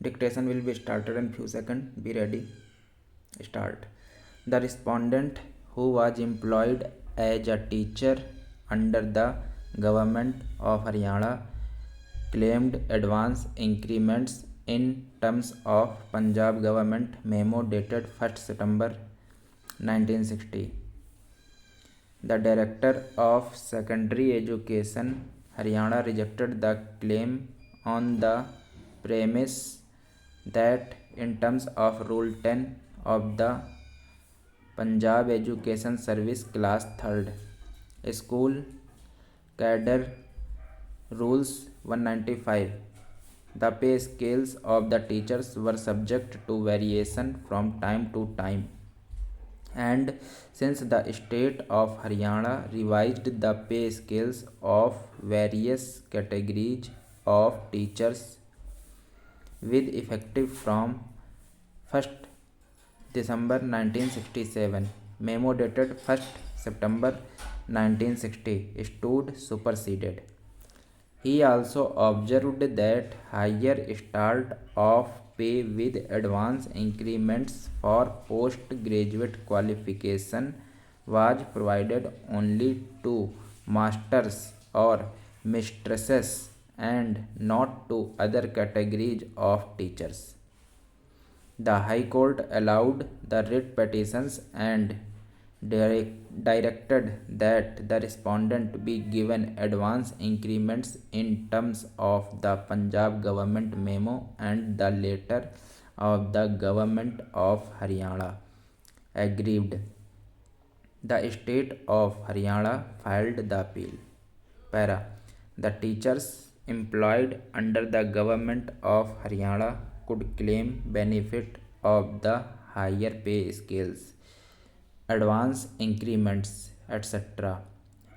Dictation will be started in few seconds. Be ready. Start. The respondent who was employed as a teacher under the government of Haryana claimed advance increments in terms of Punjab government memo dated 1st September 1960. The Director of Secondary Education Haryana rejected the claim on the premise that in terms of Rule 10 of the Punjab Education Service Class 3rd School Cadre Rules 195, the pay scales of the teachers were subject to variation from time to time. And since the state of Haryana revised the pay scales of various categories of teachers with effective from 1st December 1967, memo dated 1st September 1960 stood superseded. He also observed that higher start of pay with advance increments for postgraduate qualification was provided only to masters or mistresses and not to other categories of teachers. The High Court allowed the writ petitions and directed that the respondent be given advance increments in terms of the Punjab government memo and the letter of the government of Haryana agreed. The state of Haryana filed the appeal. Para. The teachers employed under the government of Haryana could claim benefit of the higher pay scales, advance increments, etc.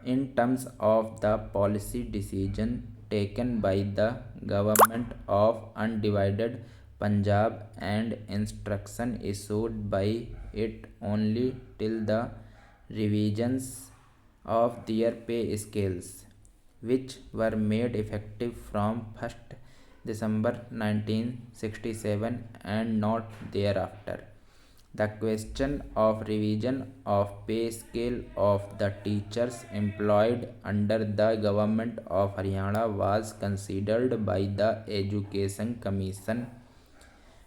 in terms of the policy decision taken by the government of undivided Punjab and instruction issued by it only till the revisions of their pay scales, which were made effective from 1st December 1967 and not thereafter. The question of revision of pay scale of the teachers employed under the government of Haryana was considered by the Education Commission,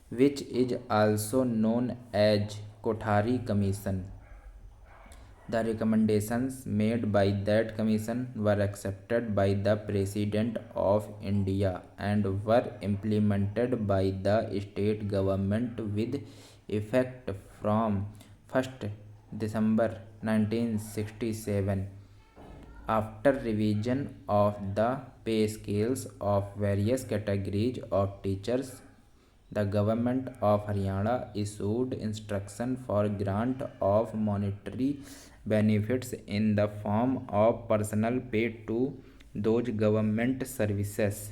which is also known as Kothari Commission. The recommendations made by that commission were accepted by the President of India and were implemented by the state government with effect from 1st December 1967. After revision of the pay scales of various categories of teachers, the government of Haryana issued instruction for grant of monetary benefits in the form of personal pay to those government services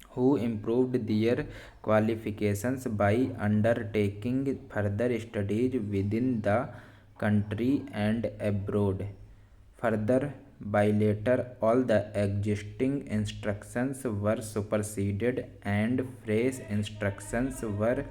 who improved their qualifications by undertaking further studies within the country and abroad. Further, by later, all the existing instructions were superseded and fresh instructions were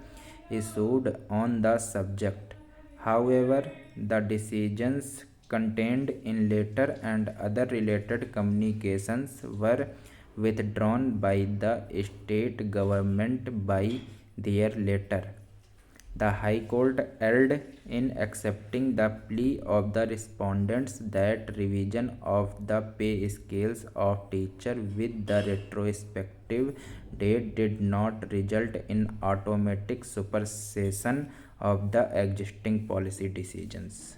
issued on the subject. However, the decisions contained in letter and other related communications were withdrawn by the state government by their letter. The High Court erred in accepting the plea of the respondents that revision of the pay scales of teachers with the retrospective date did not result in automatic supersession of the existing policy decisions.